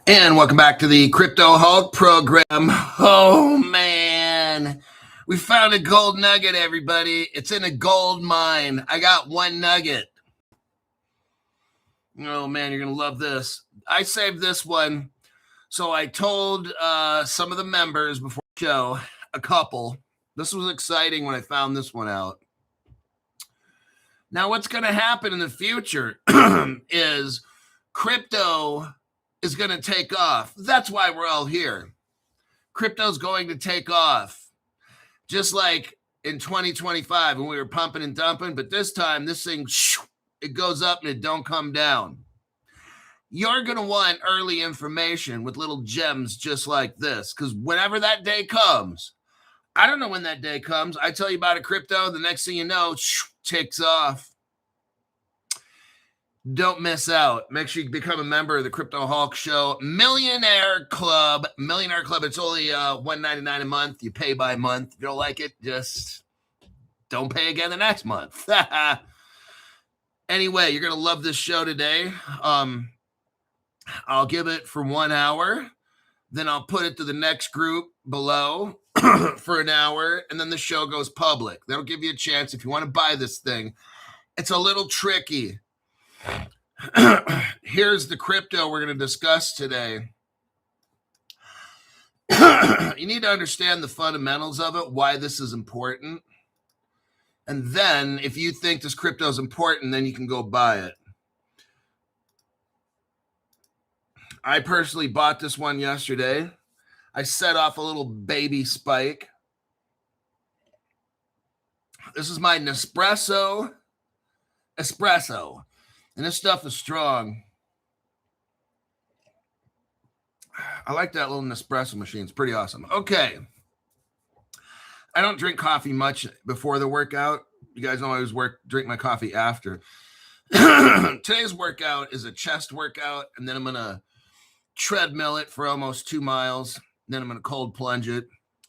And welcome back to the Crypto Hulk program. Oh, man. We found a gold nugget, everybody. It's in a gold mine. I got one nugget. Oh, man, you're going to love this. I saved this one. So I told some of the members before the show, a couple. This was exciting when I found this one out. Now, what's going to happen in the future is crypto is going to take off. That's why we're all here. Crypto's going to take off. Just like in 2025 when we were pumping and dumping, but this time this thing, it goes up and it don't come down. You're going to want early information with little gems just like this, because whenever that day comes, I don't know when that day comes. I tell you about a crypto, the next thing you know, takes off. Don't miss out. Make sure you become a member of the Crypto Hulk Show Millionaire Club. Millionaire Club. It's only $1.99 a month. You pay by month. If you don't like it, just don't pay again the next month. Anyway, you're gonna love this show today. I'll give it for 1 hour, then I'll put it to the next group below for an hour, and then the show goes public. That'll give you a chance if you want to buy this thing. It's a little tricky. Here's the crypto we're going to discuss today. You need to understand the fundamentals of it, why this is important. And then if you think this crypto is important, then you can go buy it. I personally bought this one yesterday. I set off a little baby spike. This is my Nespresso espresso. And this stuff is strong. I like that little Nespresso machine. It's pretty awesome. Okay. I don't drink coffee much before the workout. You guys know I always drink my coffee after. Today's workout is a chest workout, and then I'm going to treadmill it for almost 2 miles. Then I'm going to cold plunge it.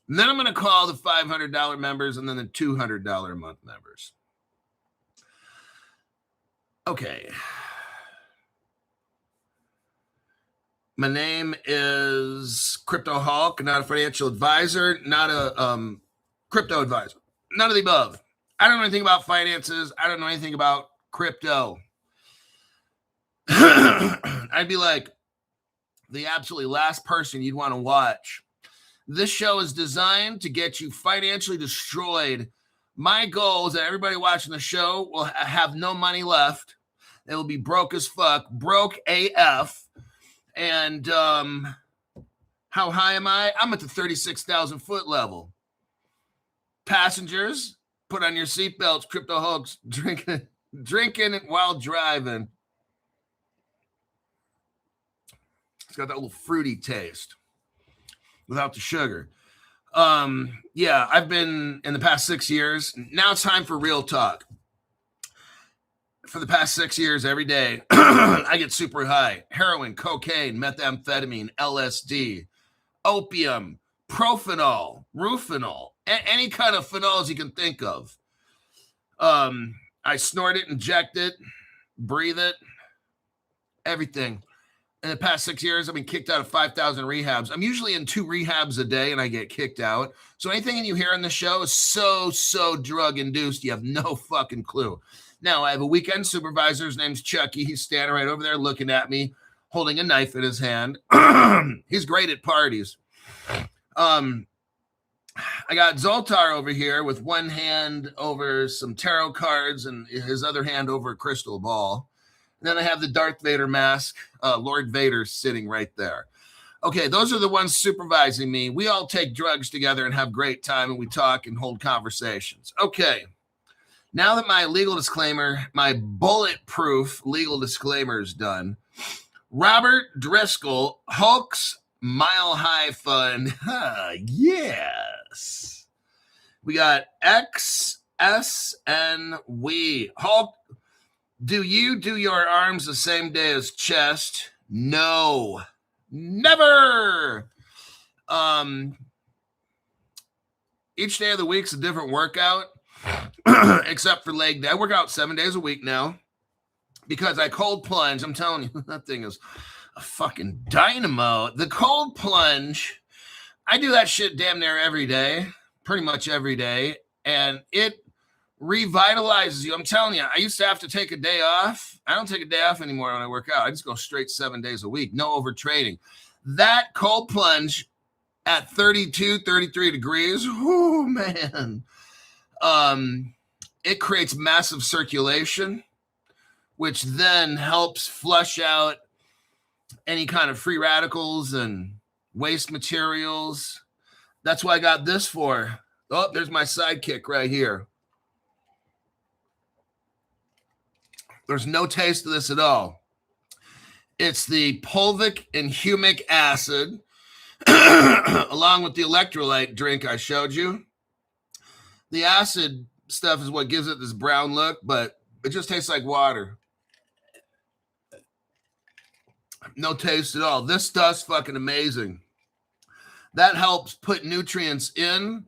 And then I'm going to call the $500 members and then the $200 a month members. Okay. My name is Crypto Hulk, not a financial advisor, not a crypto advisor. None of the above. I don't know anything about finances. I don't know anything about crypto. I'd be like the absolutely last person you'd want to watch. This show is designed to get you financially destroyed. My goal is that everybody watching the show will have no money left. They will be broke as fuck, broke AF. And how high am I? I'm at the 36,000 foot level. Passengers, put on your seatbelts. Crypto Hulks drinking while driving. It's got that little fruity taste without the sugar. Yeah, I've been in the past 6 years. Now it's time for real talk. For the past 6 years, every day, I get super high. Heroin, cocaine, methamphetamine, LSD, opium, propanol, rufinol, any kind of phenols you can think of. I snort it, inject it, breathe it, everything. In the past 6 years, I've been kicked out of 5,000 rehabs. I'm usually in 2 rehabs a day, and I get kicked out. So anything you hear on the show is so drug-induced, you have no fucking clue. Now, I have a weekend supervisor. His name's Chucky. He's standing right over there looking at me, holding a knife in his hand. He's great at parties. I got Zoltar over here with one hand over some tarot cards and his other hand over a crystal ball. And then I have the Darth Vader mask, Lord Vader, sitting right there. Okay, those are the ones supervising me. We all take drugs together and have great time, and we talk and hold conversations. Okay. Now that my legal disclaimer, my bulletproof legal disclaimer is done, Robert Driscoll, Hulk's Mile High Fund. Yes. We got XSN We. Hulk, do you do your arms the same day as chest? No. Never. Each day of the week's a different workout. Except for leg day. I work out 7 days a week now because I cold plunge. I'm telling you, that thing is a fucking dynamo. The cold plunge, I do that shit damn near every day, pretty much every day, and it revitalizes you. I'm telling you, I used to have to take a day off. I don't take a day off anymore when I work out. I just go straight 7 days a week, no overtraining. That cold plunge at 32, 33 degrees, oh man, it creates massive circulation, which then helps flush out any kind of free radicals and waste materials. That's what I got this for. Oh, there's my sidekick right here. There's no taste of this at all. It's the fulvic and humic acid along with the electrolyte drink I showed you. The acid stuff is what gives it this brown look, but it just tastes like water. No taste at all. This stuff's fucking amazing. That helps put nutrients in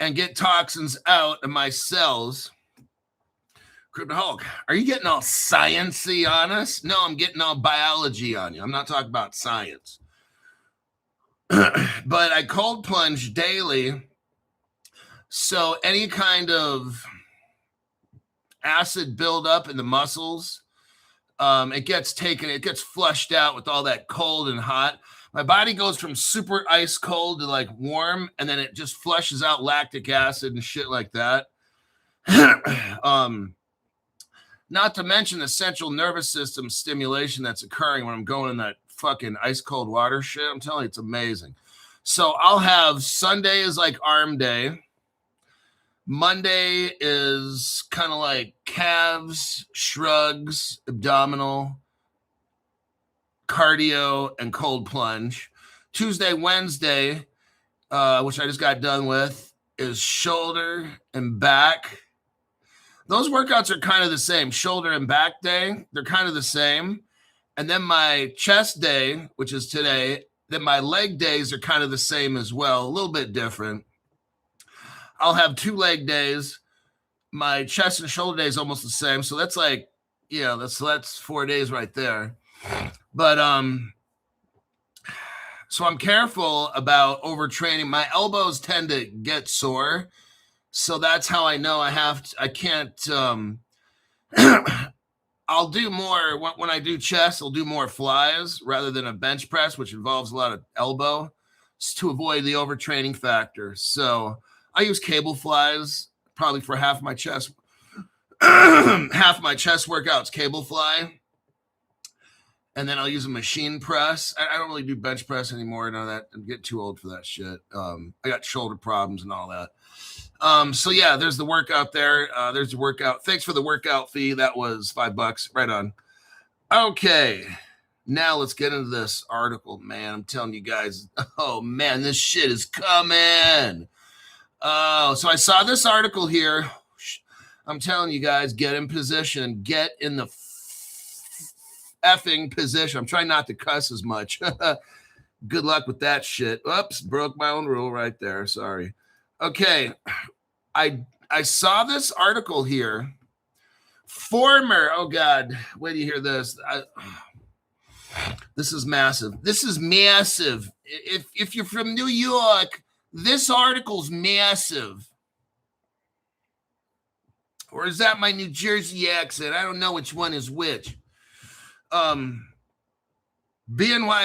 and get toxins out of my cells. Cryptoholic, are you getting all science-y on us? No, I'm getting all biology on you. I'm not talking about science. But I cold plunge daily. So any kind of acid buildup in the muscles, it gets flushed out with all that cold and hot. My body goes from super ice cold to like warm, and then it just flushes out lactic acid and shit like that. Not to mention the central nervous system stimulation that's occurring when I'm going in that fucking ice cold water shit. I'm telling you, it's amazing. So I'll have Sunday is like arm day. Monday is kind of like calves, shrugs, abdominal, cardio, and cold plunge. Tuesday, Wednesday, which I just got done with, is shoulder and back. Those workouts are kind of the same. Shoulder and back day, they're kind of the same. And then my chest day, which is today, then my leg days are kind of the same as well, a little bit different. I'll have 2 leg days. My chest and shoulder day is almost the same. So that's like, that's 4 days right there. But so I'm careful about overtraining. My elbows tend to get sore. So that's how I know I can't, I'll do more, when I do chest, I'll do more flies rather than a bench press, which involves a lot of elbow, to avoid the overtraining factor. So I use cable flies probably for half my chest, workouts, cable fly. And then I'll use a machine press. I don't really do bench press anymore. None of that. I'm getting too old for that shit. I got shoulder problems and all that. So yeah, there's the workout there. There's the workout. Thanks for the workout fee. That was $5. Right on. Okay. Now let's get into this article, man. I'm telling you guys, oh man, this shit is coming. Oh, so I saw this article here. I'm telling you guys, get in position. Get in the effing position. I'm trying not to cuss as much. Good luck with that shit. Oops, broke my own rule right there. Sorry. Okay. I saw this article here. Oh God, wait till you hear this. This is massive. This is massive. If you're from New York, this article's massive. Or is that my New Jersey accent? I don't know which one is which. BNY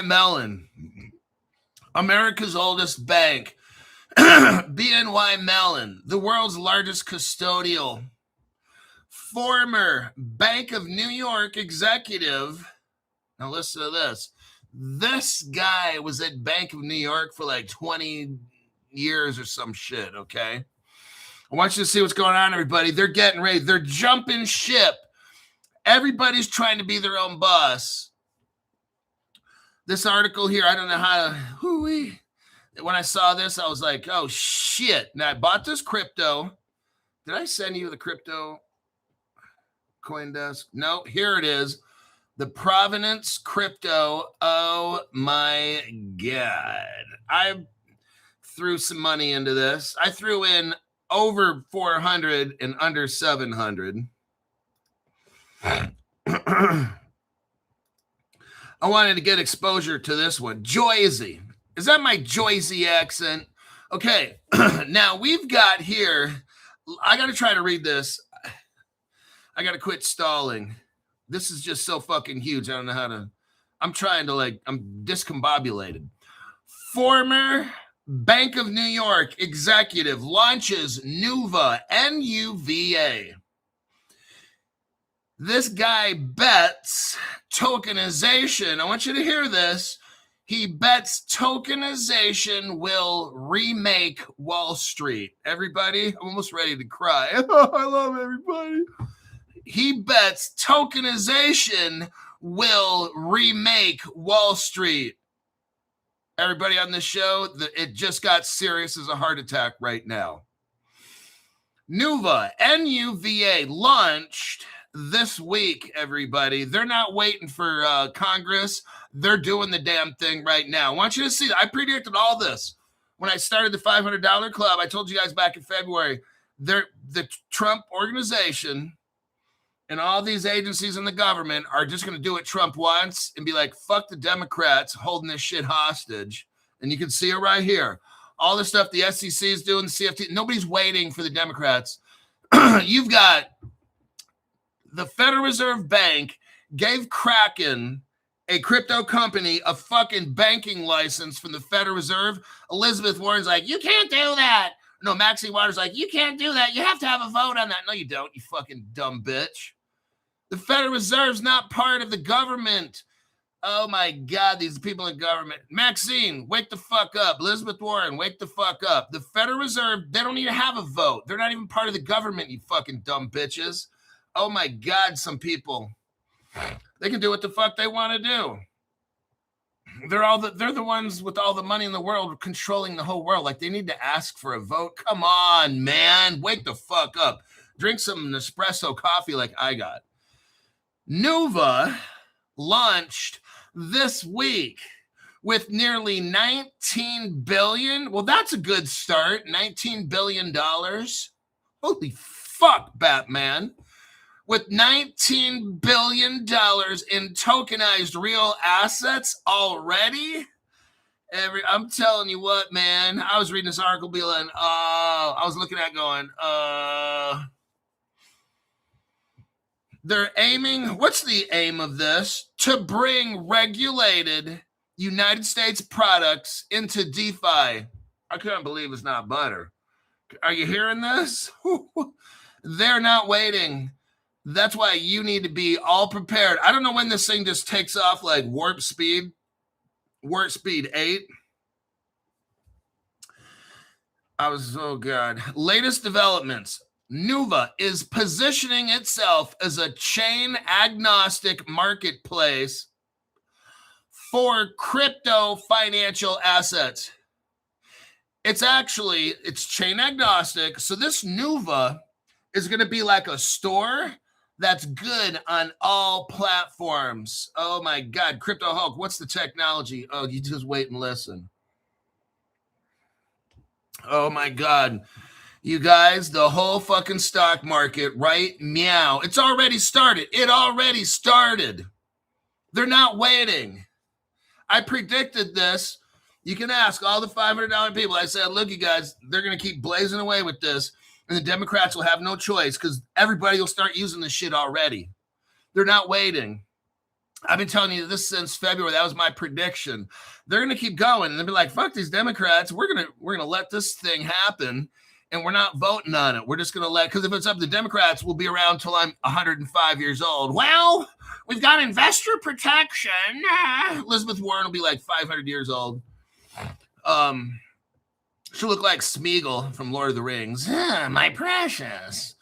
Mellon, America's oldest bank. BNY Mellon, the world's largest custodial. Former Bank of New York executive. Now listen to this. This guy was at Bank of New York for like 20 years or some shit, okay? I want you to see what's going on, everybody. They're getting ready. They're jumping ship. Everybody's trying to be their own boss. This article here, I don't know how to... When I saw this, I was like, oh, shit. Now, I bought this crypto. Did I send you the crypto coin desk? No, here it is. The Providence crypto. Oh, my God. I threw some money into this. I threw in over 400 and under 700. I wanted to get exposure to this one. Joyzy. Is that my Joyzy accent? Okay. Now we've got here, I got to try to read this. I got to quit stalling. This is just so fucking huge. I don't know how to, I'm trying to I'm discombobulated. Former Bank of New York executive launches Nuva, N-U-V-A. This guy bets tokenization. I want you to hear this. He bets tokenization will remake Wall Street. Everybody, I'm almost ready to cry. I love everybody. He bets tokenization will remake Wall Street. Everybody on this show, it just got serious as a heart attack right now. Nuva, N-U-V-A, launched this week, everybody. They're not waiting for Congress. They're doing the damn thing right now. I want you to see that. I predicted all this. When I started the $500 club, I told you guys back in February, the Trump organization and all these agencies in the government are just going to do what Trump wants and be like, fuck the Democrats holding this shit hostage. And you can see it right here. All the stuff the SEC is doing, the CFT, nobody's waiting for the Democrats. You've got the Federal Reserve Bank gave Kraken, a crypto company, a fucking banking license from the Federal Reserve. Elizabeth Warren's like, you can't do that. No, Maxine Waters like, you can't do that. You have to have a vote on that. No, you don't, you fucking dumb bitch. The Federal Reserve's not part of the government. Oh my God, these people in government. Maxine, wake the fuck up. Elizabeth Warren, wake the fuck up. The Federal Reserve, they don't need to have a vote. They're not even part of the government, you fucking dumb bitches. Oh my God, some people, they can do what the fuck they want to do. They're the ones with all the money in the world controlling the whole world. Like they need to ask for a vote. Come on, man. Wake the fuck up. Drink some Nespresso coffee like I got. Nuva launched this week with nearly $19 billion. Well, that's a good start. $19 billion. Holy fuck, Batman. With $19 billion in tokenized real assets already. I'm telling you what, man. I was reading this article, be like, I was looking at going, they're aiming, what's the aim of this? To bring regulated United States products into DeFi. I couldn't believe it's not butter. Are you hearing this? They're not waiting. That's why you need to be all prepared. I don't know when this thing just takes off like warp speed 8. Oh God. Latest developments. Nuva is positioning itself as a chain agnostic marketplace for crypto financial assets. It's chain agnostic. So this Nuva is going to be like a store that's good on all platforms. Oh my God. Crypto Hulk, what's the technology? Oh, you just wait and listen. Oh my God. You guys, the whole fucking stock market, right? Meow. It's already started. It already started. They're not waiting. I predicted this. You can ask all the $500 people. I said, look, you guys, they're going to keep blazing away with this. And the Democrats will have no choice because everybody will start using this shit already. They're not waiting. I've been telling you this since February. That was my prediction. They're going to keep going. And they'll be like, fuck these Democrats. We're going to let this thing happen. And we're not voting on it. We're just going to because if it's up to the Democrats, we'll be around till I'm 105 years old. Well, we've got investor protection. Elizabeth Warren will be like 500 years old. She'll look like Smeagol from Lord of the Rings. My precious.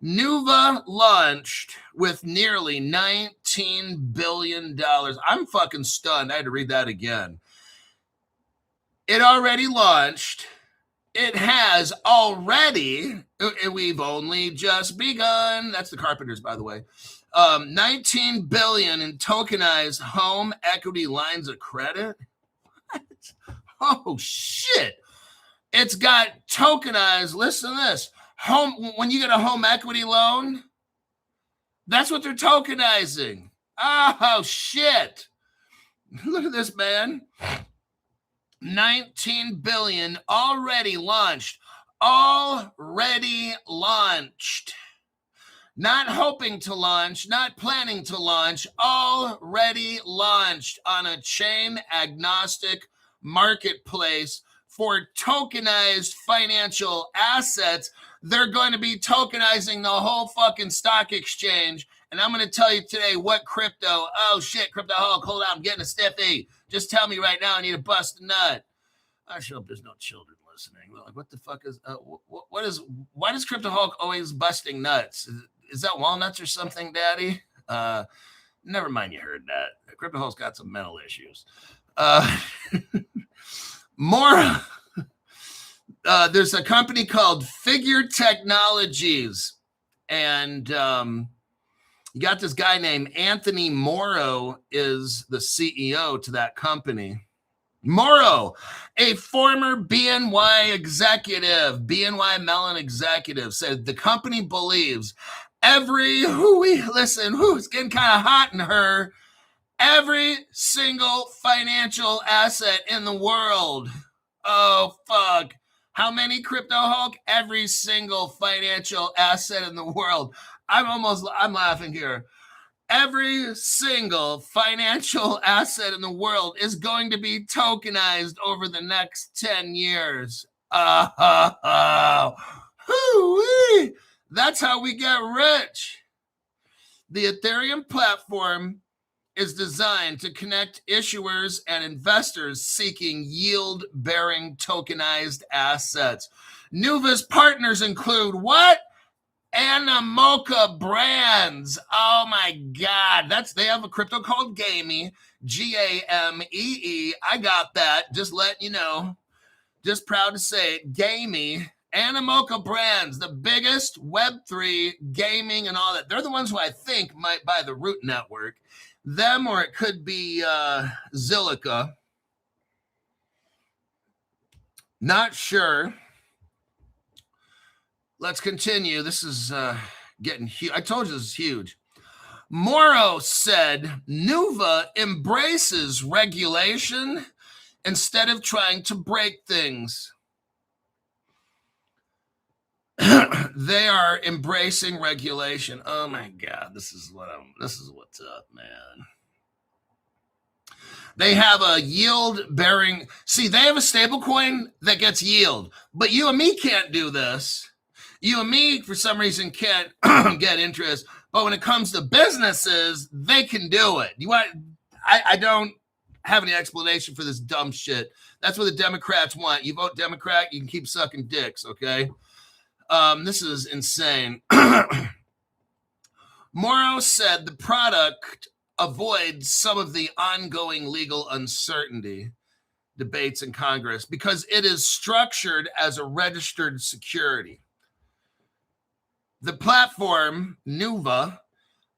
Nuva launched with nearly $19 billion. I'm fucking stunned. I had to read that again. It already launched. It has already. We've only just begun. That's the Carpenters, by the way. $19 billion in tokenized home equity lines of credit. What? Oh, shit. It's got tokenized, listen to this, when you get a home equity loan, that's what they're tokenizing. Oh, shit. Look at this, man. 19 billion already launched. Already launched. Not hoping to launch, not planning to launch, already launched on a chain agnostic marketplace for tokenized financial assets. They're going to be tokenizing the whole fucking stock exchange. And I'm going to tell you today what crypto. Oh shit, Crypto Hulk, hold on, I'm getting a stiffy. Just tell me right now I need to bust a nut. I sure hope there's no children listening. Like, what the fuck is, why does Crypto Hulk always busting nuts? Is that walnuts or something, Daddy? Never mind, you heard that. Crypto Hulk's got some mental issues. More. There's a company called Figure Technologies, and you got this guy named Anthony Morrow is the CEO to that company. Morrow, a former BNY executive, BNY Mellon executive, said the company believes it's getting kind of hot in her, every single financial asset in the world. Oh, fuck. How many, Crypto Hulk? Every single financial asset in the world. I'm laughing here. Every single financial asset in the world is going to be tokenized over the next 10 years. That's how we get rich. The Ethereum platform is designed to connect issuers and investors seeking yield-bearing tokenized assets. Nuva's partners include what? Animoca Brands. Oh my God. They have a crypto called Gamee, Gamee. I got that. Just letting you know. Just proud to say it. Gamee. Animoca Brands, the biggest Web3 gaming and all that. They're the ones who I think might buy the Root Network. Them, or it could be Zilliqa. Not sure. Let's continue. This is getting huge. I told you this is huge. Morrow said Nuva embraces regulation instead of trying to break things. They are embracing regulation. Oh my God, this is what's up, man. They have a yield-bearing. See, they have a stable coin that gets yield, but you and me can't do this. You and me, for some reason, can't get interest. But when it comes to businesses, they can do it. I don't have any explanation for this dumb shit. That's what the Democrats want. You vote Democrat, you can keep sucking dicks, okay? This is insane. Morrow said the product avoids some of the ongoing legal uncertainty debates in Congress because it is structured as a registered security. The platform, Nuva,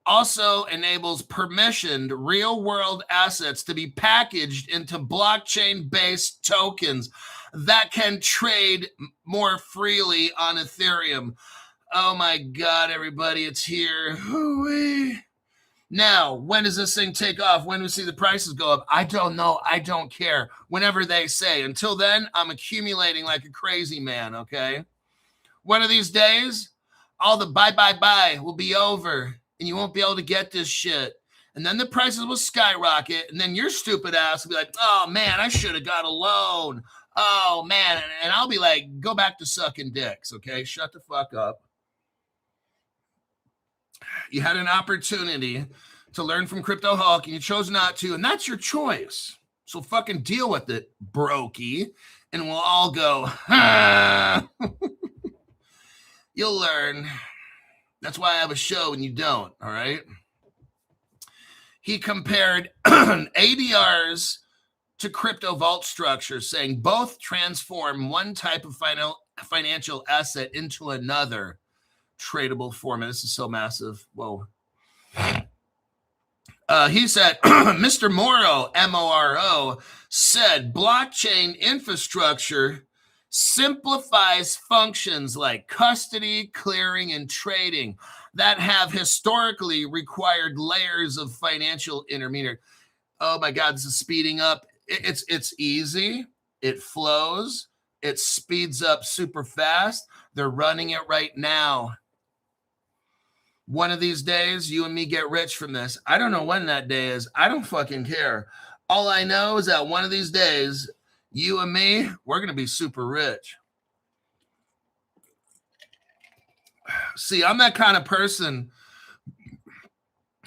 also enables permissioned real-world assets to be packaged into blockchain-based tokens that can trade more freely on Ethereum. Oh my God, everybody, it's here. Hoo-wee. Now, when does this thing take off? When do we see the prices go up? I don't know. I don't care. Whenever they say. Until then, I'm accumulating like a crazy man, okay? One of these days, all the buy will be over, and you won't be able to get this shit. And then the prices will skyrocket, and then your stupid ass will be like, oh, man, I should have got a loan. Oh, man. And I'll be like, go back to sucking dicks, okay? Shut the fuck up. You had an opportunity to learn from Crypto Hulk, and you chose not to, and that's your choice. So fucking deal with it, brokey, and we'll all go, You'll learn. That's why I have a show and you don't, all right? He compared ADRs to crypto vault structures, saying both transform one type of financial asset into another tradable format. This is so massive. Whoa. He said, Mr. Morrow, M-O-R-O, said blockchain infrastructure simplifies functions like custody, clearing, and trading that have historically required layers of financial intermediary. oh my God, this is speeding up. It's easy. It flows. It speeds up super fast. They're running it right now. One of these days, you and me get rich from this. I don't know when that day is. I don't fucking care. All I know is that one of these days, you and me, we're going to be super rich. See, I'm that kind of person.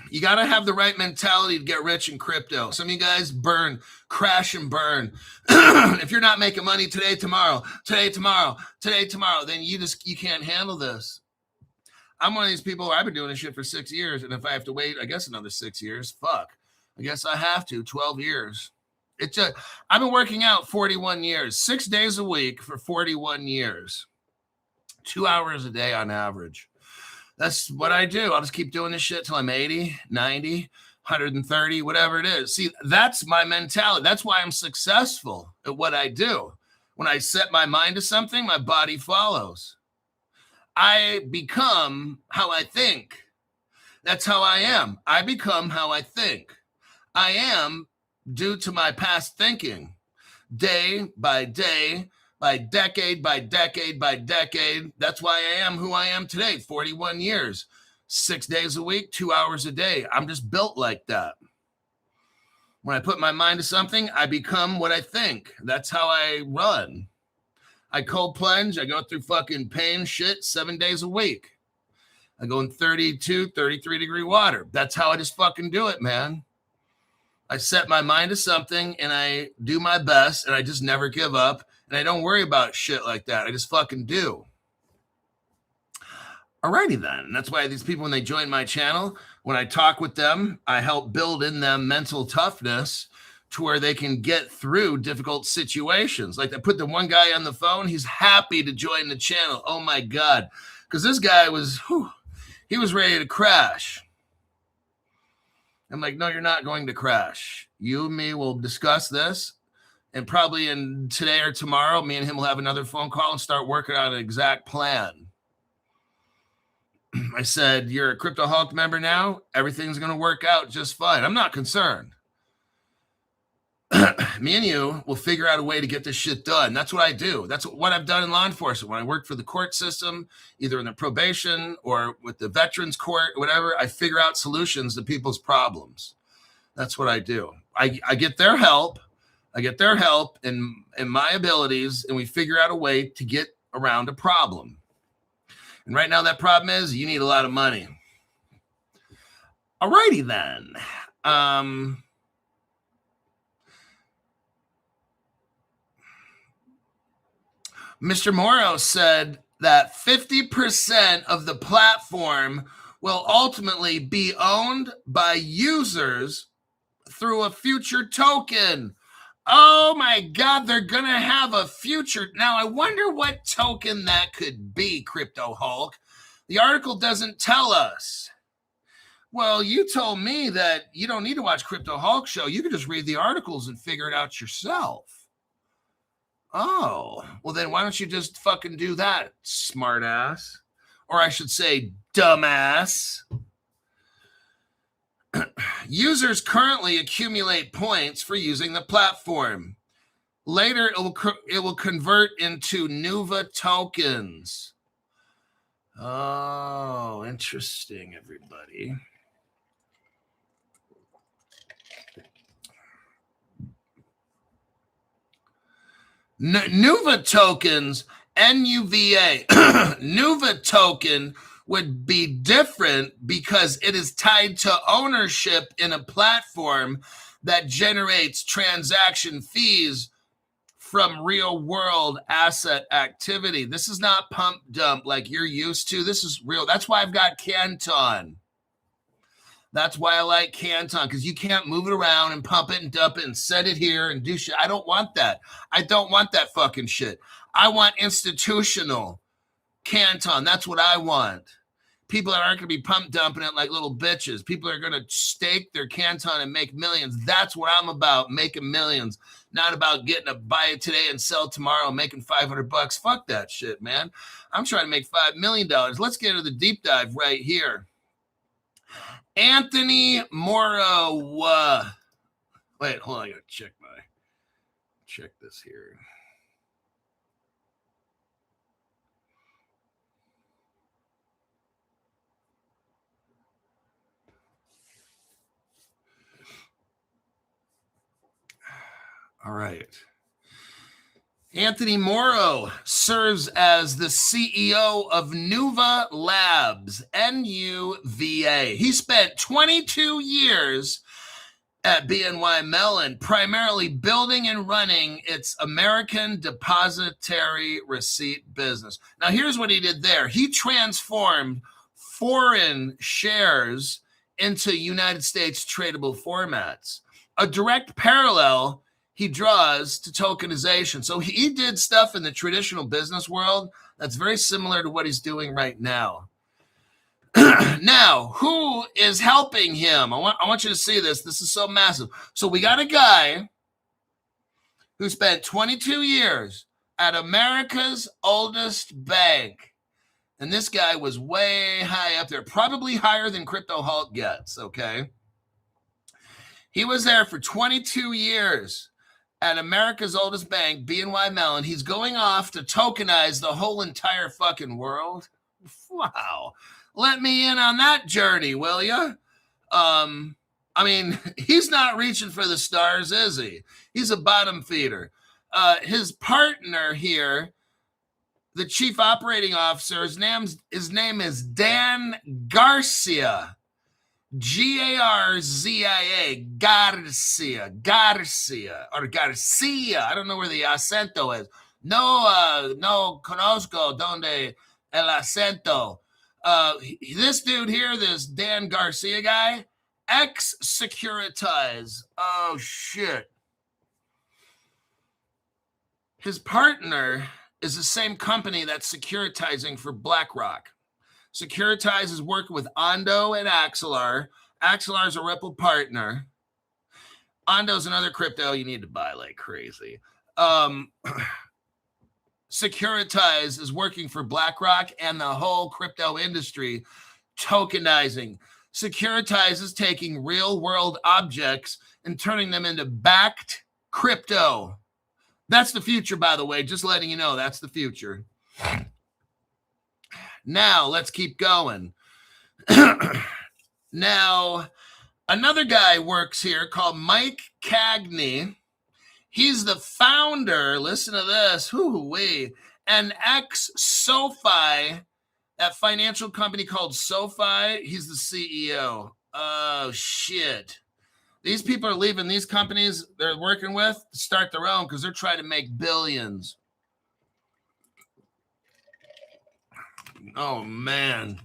You got to have the right mentality to get rich in crypto. Some of you guys crash and burn. If you're not making money today, tomorrow, then you can't handle this. I'm one of these people where I've been doing this shit for 6 years. And if I have to wait, I guess another 6 years, fuck. I guess I have to, 12 years. I've been working out 41 years, 6 days a week for 41 years, 2 hours a day on average. That's what I do. I'll just keep doing this shit till I'm 80, 90, 130, whatever it is. See, that's my mentality. That's why I'm successful at what I do. When I set my mind to something, my body follows. I become how I think. That's how I am. I become how I think. I am due to my past thinking. Day by day, by decade, by decade, by decade. That's why I am who I am today, 41 years, 6 days a week, 2 hours a day. I'm just built like that. When I put my mind to something, I become what I think. That's how I run. I cold plunge. I go through fucking pain shit 7 days a week. I go in 32, 33 degree water. That's how I just fucking do it, man. I set my mind to something and I do my best and I just never give up. And I don't worry about shit like that. I just fucking do. Alrighty then. And that's why these people, when they join my channel, when I talk with them, I help build in them mental toughness to where they can get through difficult situations. Like I put the one guy on the phone, he's happy to join the channel. Oh my God. Because this guy he was ready to crash. I'm like, no, you're not going to crash. You and me will discuss this. And probably in today or tomorrow, me and him will have another phone call and start working on an exact plan. I said, you're a Crypto Hulk member now. Everything's going to work out just fine. I'm not concerned. Me and you will figure out a way to get this shit done. That's what I do. That's what I've done in law enforcement. When I worked for the court system, either in the probation or with the veterans court, whatever, I figure out solutions to people's problems. That's what I do. I get their help. I get their help in my abilities, and we figure out a way to get around a problem. And right now that problem is you need a lot of money. Alrighty then. Mr. Morrow said that 50% of the platform will ultimately be owned by users through a future token. Oh my God, they're going to have a future. Now, I wonder what token that could be, Crypto Hulk. The article doesn't tell us. Well, you told me that you don't need to watch Crypto Hulk show. You can just read the articles and figure it out yourself. Oh, well then why don't you just fucking do that, smart ass? Or I should say, dumbass. Users currently accumulate points for using the platform. Later, it will convert into Nuva tokens. Oh, interesting, everybody. Nuva tokens, NUVA, Nuva token would be different because it is tied to ownership in a platform that generates transaction fees from real world asset activity. This is not pump dump like you're used to. This is real. That's why I've got Canton. That's why I like Canton, because you can't move it around and pump it and dump it and set it here and do shit. I don't want that. I don't want that fucking shit. I want institutional Canton. That's what I want. People that aren't going to be pump dumping it like little bitches. People are going to stake their Canton and make millions. That's what I'm about, making millions. Not about getting a buy it today and sell tomorrow, making $500. Fuck that shit, man. I'm trying to make $5 million. Let's get into the deep dive right here. Anthony Morrow. Wait, hold on. I gotta check this here. All right. Anthony Morrow serves as the CEO of Nuva Labs, N-U-V-A. He spent 22 years at BNY Mellon, primarily building and running its American depository receipt business. Now, here's what he did there. He transformed foreign shares into United States tradable formats. A direct parallel he draws to tokenization. So he did stuff in the traditional business world that's very similar to what he's doing right now. Now, who is helping him? I want you to see this. This is so massive. So we got a guy who spent 22 years at America's oldest bank. And this guy was way high up there, probably higher than Crypto Hulk gets, okay? He was there for 22 years at America's oldest bank, BNY Mellon. He's going off to tokenize the whole entire fucking world. Wow. Let me in on that journey, will you? I mean, he's not reaching for the stars, is he? He's a bottom feeder. His partner here, the chief operating officer, his name is Dan Garcia. G-A-R-Z-I-A, Garcia, or Garcia. I don't know where the acento is. No conozco donde el acento. This dude here, this Dan Garcia guy, ex-Securitize. Oh, shit. His partner is the same company that's securitizing for BlackRock. Securitize is working with Ondo and Axelar. Axelar is a Ripple partner. Ondo's another crypto you need to buy like crazy. Securitize is working for BlackRock and the whole crypto industry, tokenizing. Securitize is taking real-world objects and turning them into backed crypto. That's the future, by the way. Just letting you know, that's the future. Now, let's keep going. Now, another guy works here called Mike Cagney. He's the founder, listen to this, an ex-SoFi, that financial company called SoFi. He's the CEO. Oh, shit. These people are leaving these companies they're working with to start their own because they're trying to make billions. Oh, man.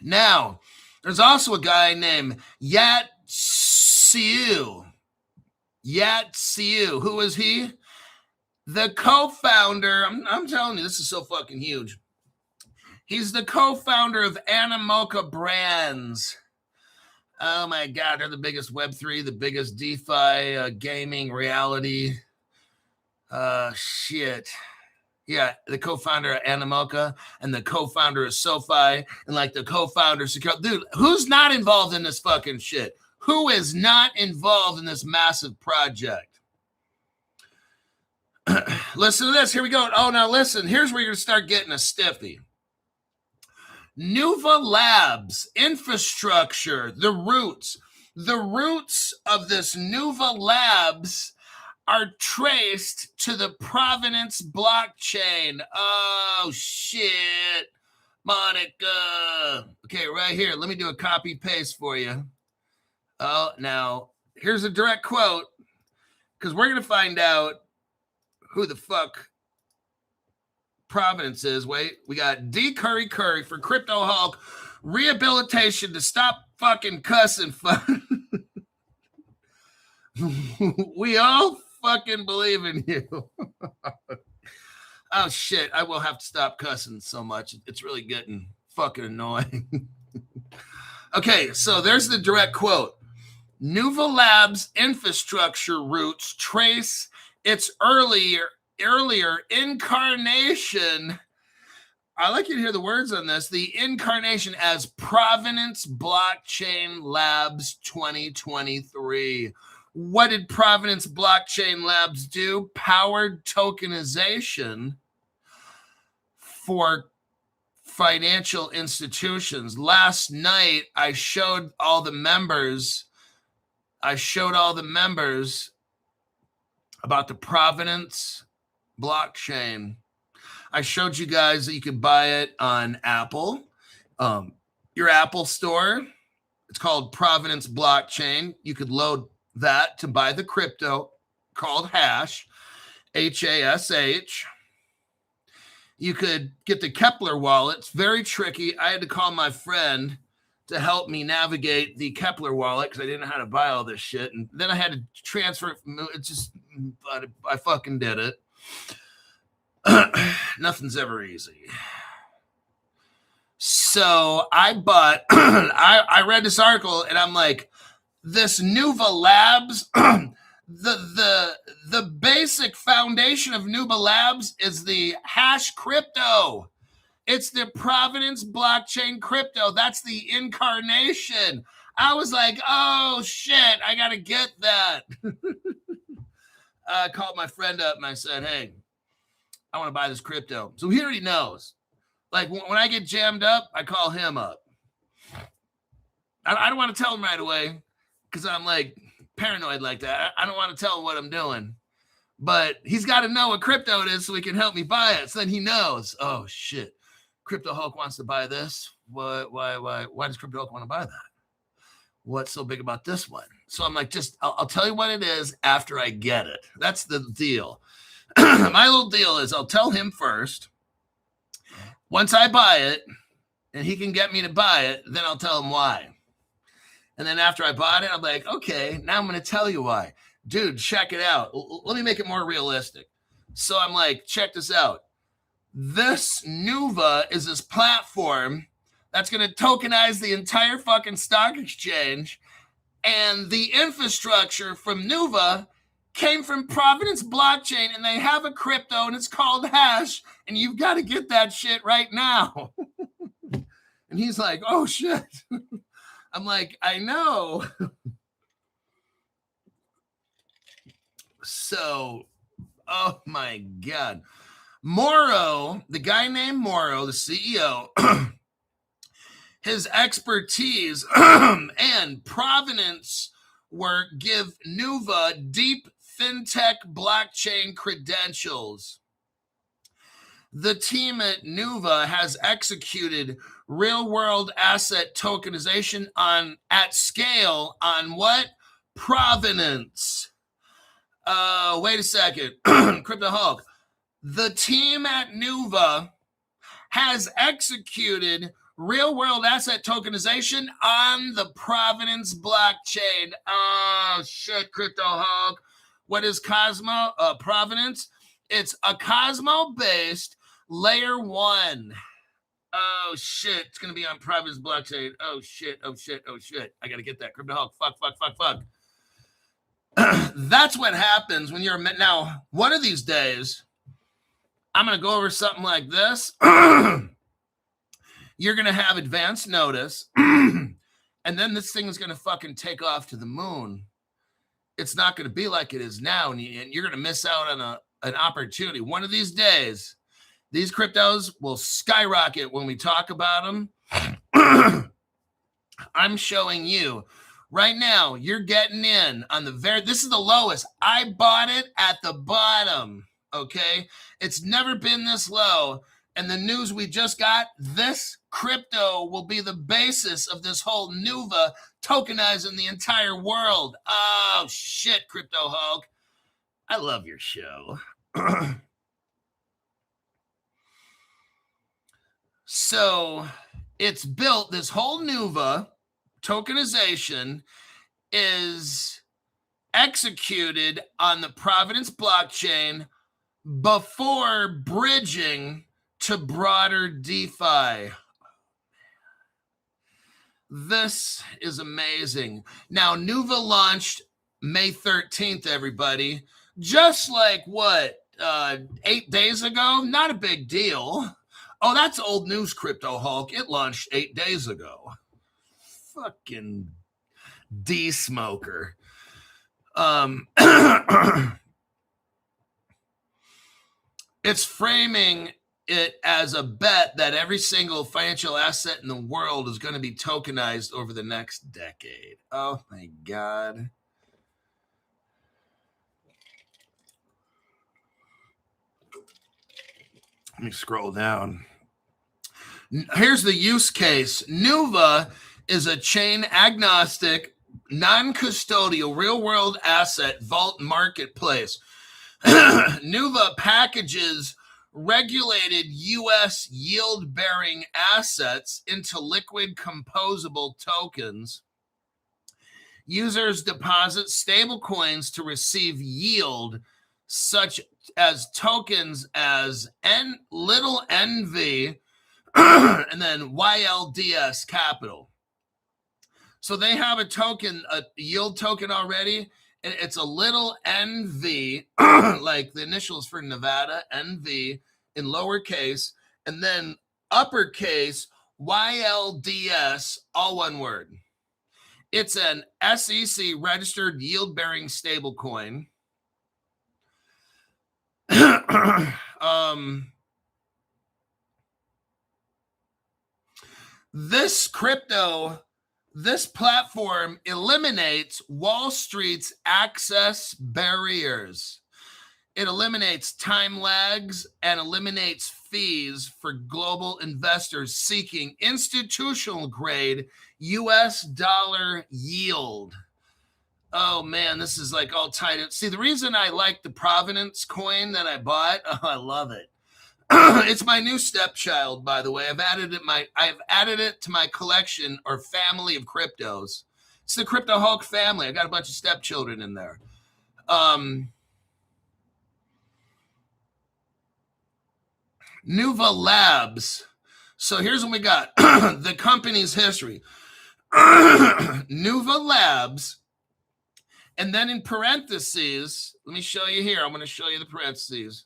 Now, there's also a guy named Yat Siu. Who is he? The co-founder. I'm telling you, this is so fucking huge. He's the co-founder of Animoca Brands. Oh, my God. They're the biggest Web3, the biggest DeFi, gaming, reality. Shit. Yeah, the co-founder of Animoca and the co-founder of SoFi and like the co-founder of Secure. Dude, who's not involved in this fucking shit? Who is not involved in this massive project? Listen to this. Here we go. Oh, now listen. Here's where you're going to start getting a stiffy. Nuva Labs, infrastructure, the roots of this Nuva Labs are traced to the Providence blockchain. Oh, shit. Monica. Okay, right here. Let me do a copy paste for you. Oh, now, here's a direct quote, because we're going to find out who the fuck Providence is. Wait, we got D. Curry for Crypto Hulk. Rehabilitation to stop fucking cussing. We all fucking believe in you. Oh, shit. I will have to stop cussing so much. It's really getting fucking annoying. Okay, so there's the direct quote. Nuva Labs infrastructure roots trace its earlier incarnation I like you to hear the words on this. The incarnation as Providence Blockchain Labs 2023. What did Providence Blockchain Labs do? Powered tokenization for financial institutions. Last night, I showed all the members about the Providence blockchain. I showed you guys that you could buy it on Apple, your Apple store. It's called Providence Blockchain. You could load that to buy the crypto called Hash, Hash. You could get the Kepler wallet. It's very tricky. I had to call my friend to help me navigate the Kepler wallet because I didn't know how to buy all this shit. And then I had to transfer it. But I fucking did it. Nothing's ever easy. So I bought, I read this article and I'm like, this Nuva Labs, the basic foundation of Nuva Labs is the Hash crypto. It's the Providence blockchain crypto. That's the incarnation. I was like, oh shit, I gotta get that. I called my friend up and I said, hey, I want to buy this crypto. So he already knows. Like when I get jammed up, I call him up. I don't want to tell him right away because I'm like paranoid like that. I don't want to tell him what I'm doing. But he's got to know what crypto it is so he can help me buy it. So then he knows, oh shit, Crypto Hulk wants to buy this. Why does Crypto Hulk want to buy that? What's so big about this one? So I'm like, I'll tell you what it is after I get it. That's the deal. My little deal is I'll tell him first. Once I buy it and he can get me to buy it, then I'll tell him why. And then after I bought it, I'm like, okay, now I'm going to tell you why. Dude, check it out. Let me make it more realistic. So I'm like, check this out. This Nuva is this platform that's going to tokenize the entire fucking stock exchange. And the infrastructure from Nuva came from Providence blockchain, and they have a crypto, and it's called Hash, and you've got to get that shit right now. And he's like, oh, shit. I'm like, I know. So, oh, my God. Morrow, the guy named Morrow, the CEO, his expertise and Providence work give Nuva deep fintech blockchain credentials. The team at Nuva has executed real-world asset tokenization at scale on what? Providence. Wait a second. Crypto Hulk. The team at Nuva has executed real-world asset tokenization on the Providence blockchain. Oh, shit, Crypto Hulk. What is Providence? It's a Cosmo-based layer 1. Oh, shit. It's going to be on Providence blockchain. Oh, shit. I got to get that. Crypto Hulk. Fuck. That's what happens when you're... Now, one of these days, I'm going to go over something like this. You're going to have advance notice. And then this thing is going to fucking take off to the moon. It's not going to be like it is now. And you're going to miss out on an opportunity. One of these days, these cryptos will skyrocket when we talk about them. I'm showing you right now, you're getting in on this is the lowest. I bought it at the bottom. Okay. It's never been this low. And the news we just got, this crypto will be the basis of this whole Nuva tokenizing the entire world. Oh, shit, Crypto Hulk. I love your show. So it's built, this whole Nuva tokenization is executed on the Providence blockchain before bridging to broader DeFi. This is amazing. Now, Nuva launched May 13th, everybody. Just like 8 days ago? Not a big deal. Oh, that's old news, Crypto Hulk. It launched 8 days ago. Fucking D-smoker. It's framing it as a bet that every single financial asset in the world is going to be tokenized over the next decade. Oh my God. Let me scroll down. Here's the use case. Nuva is a chain agnostic, non-custodial, real-world asset vault marketplace. Nuva packages regulated U.S. yield-bearing assets into liquid composable tokens. Users deposit stablecoins to receive yield, such as tokens as little NV and then YLDS capital. So they have a token, a yield token already. And it's a little NV, like the initials for Nevada, NV in lowercase, and then uppercase YLDS, all one word. It's an SEC registered yield-bearing stablecoin. This platform eliminates Wall Street's access barriers. It eliminates time lags and eliminates fees for global investors seeking institutional grade US dollar yield. Oh man, this is like all tied in. See, the reason I like the Providence coin that I bought, I love it. It's my new stepchild, by the way. I've added it to my collection or family of cryptos. It's the Crypto Hulk family. I got a bunch of stepchildren in there. Nuva Labs. So here's what we got. The company's history. Nuva Labs. And then in parentheses, let me show you here. I'm going to show you the parentheses.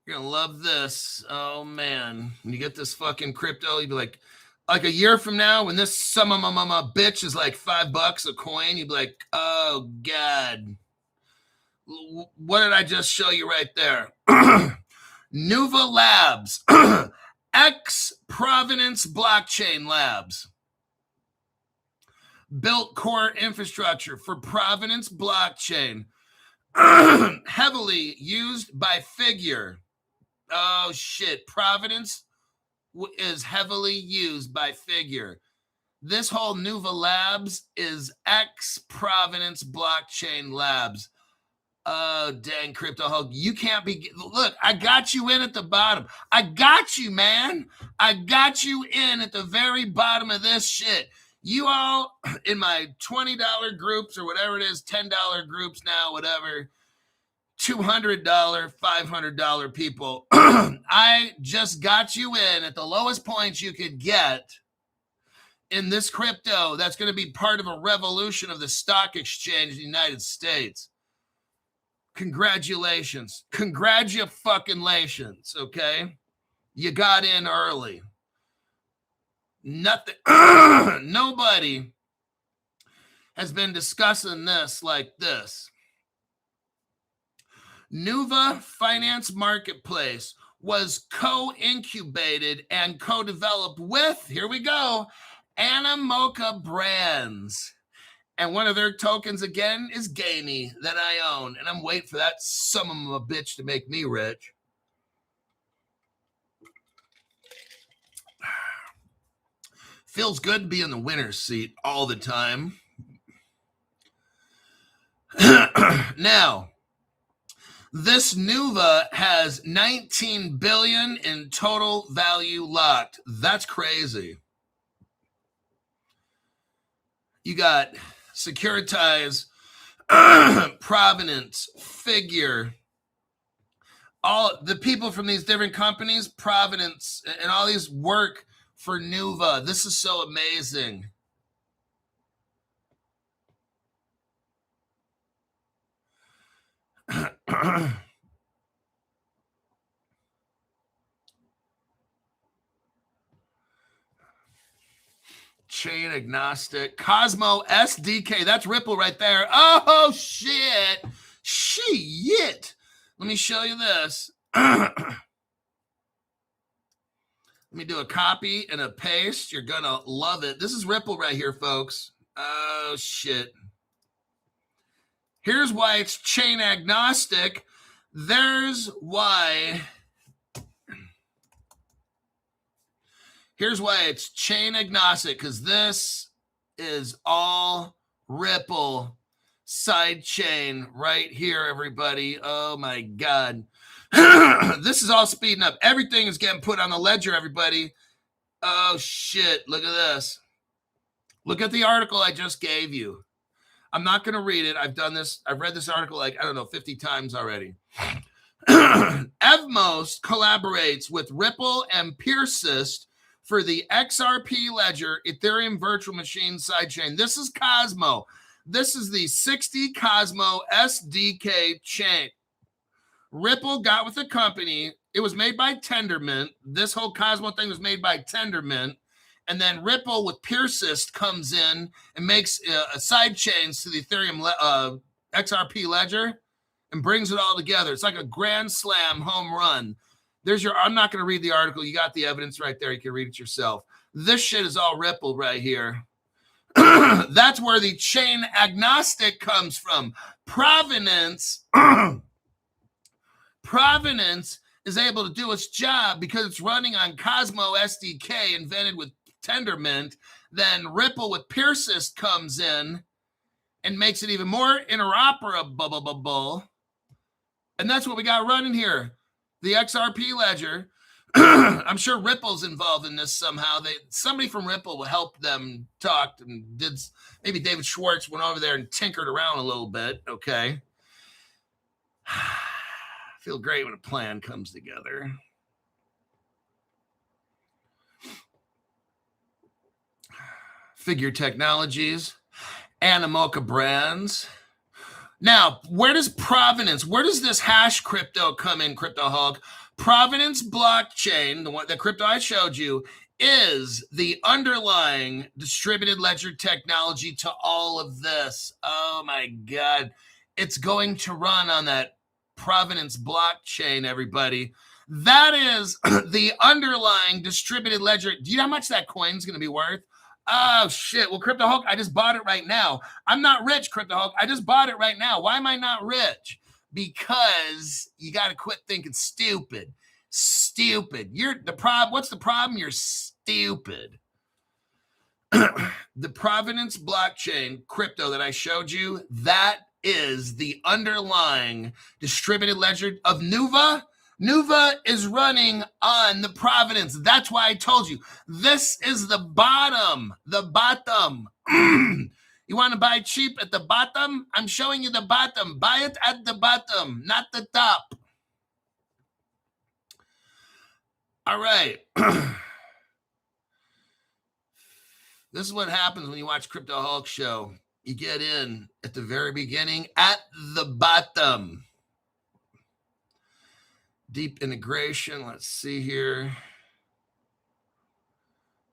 You're going to love this. Oh, man. When you get this fucking crypto, you'd be like a year from now, when this some bitch is like $5 a coin, you'd be like, oh, God. What did I just show you right there? Nuva Labs. Providence Blockchain Labs. Built core infrastructure for Providence Blockchain. Heavily used by Figure. Oh, shit. Providence is heavily used by Figure. This whole Nuva Labs is Providence Blockchain Labs. Oh, dang, Crypto Hulk. You can't be... Look, I got you in at the bottom. I got you, man. I got you in at the very bottom of this shit. You all in my $20 groups or whatever it is, $10 groups now, whatever... $200, $500 people. I just got you in at the lowest points you could get in this crypto that's going to be part of a revolution of the stock exchange in the United States. Congratulations. Congratulations, okay? You got in early. Nothing. Nobody has been discussing this like this. Nuva Finance Marketplace was co-incubated and co-developed with, here we go, Animoca Brands. And one of their tokens, again, is Gamey that I own. And I'm waiting for that son of a bitch to make me rich. Feels good to be in the winner's seat all the time. Now, this Nuva has 19 billion in total value locked. That's crazy. You got Securitize, Providence, Figure, all the people from these different companies, Providence, and all these work for Nuva. This is so amazing. chain agnostic. Cosmo SDK. That's Ripple right there. Oh, shit. Shit. Let me show you this. Let me do a copy and a paste. You're going to love it. This is Ripple right here, folks. Oh, shit. Here's why it's chain agnostic. There's why. Here's why it's chain agnostic, because this is all Ripple side chain right here, everybody. Oh, my God. This is all speeding up. Everything is getting put on the ledger, everybody. Oh, shit. Look at this. Look at the article I just gave you. I'm not going to read it. I've done this. I've read this article 50 times already. Evmos collaborates with Ripple and Persist for the XRP Ledger Ethereum Virtual Machine sidechain. This is Cosmo. This is the 60 Cosmo SDK chain. Ripple got with the company. It was made by Tendermint. This whole Cosmo thing was made by Tendermint. And then Ripple with Persist comes in and makes side chains to the Ethereum XRP ledger and brings it all together. It's like a grand slam home run. I'm not going to read the article. You got the evidence right there. You can read it yourself. This shit is all Ripple right here. That's where the chain agnostic comes from. Providence is able to do its job because it's running on Cosmo SDK invented with Tendermint. Then Ripple with Persist comes in and makes it even more interoperable. And that's what we got running here. The XRP ledger. I'm sure Ripple's involved in this somehow. Somebody from Ripple will help them talk and maybe David Schwartz went over there and tinkered around a little bit. Okay. I feel great when a plan comes together. Figure Technologies, Animoca Brands. Now, where does this hash crypto come in, Crypto Hulk? Providence blockchain, the crypto I showed you, is the underlying distributed ledger technology to all of this. Oh my God. It's going to run on that Providence blockchain, everybody. That is the underlying distributed ledger. Do you know how much that coin's going to be worth? Oh, shit. Well, Crypto Hulk, I just bought it right now. I'm not rich, Crypto Hulk. I just bought it right now. Why am I not rich? Because you got to quit thinking stupid. Stupid. What's the problem? You're stupid. The Providence blockchain crypto that I showed you, that is the underlying distributed ledger of Nuva. Nuva is running on the Providence. That's why I told you. This is the bottom. The bottom. You want to buy cheap at the bottom? I'm showing you the bottom. Buy it at the bottom, not the top. All right. This is what happens when you watch Crypto Hulk show. You get in at the very beginning, at the bottom. Deep integration. Let's see here.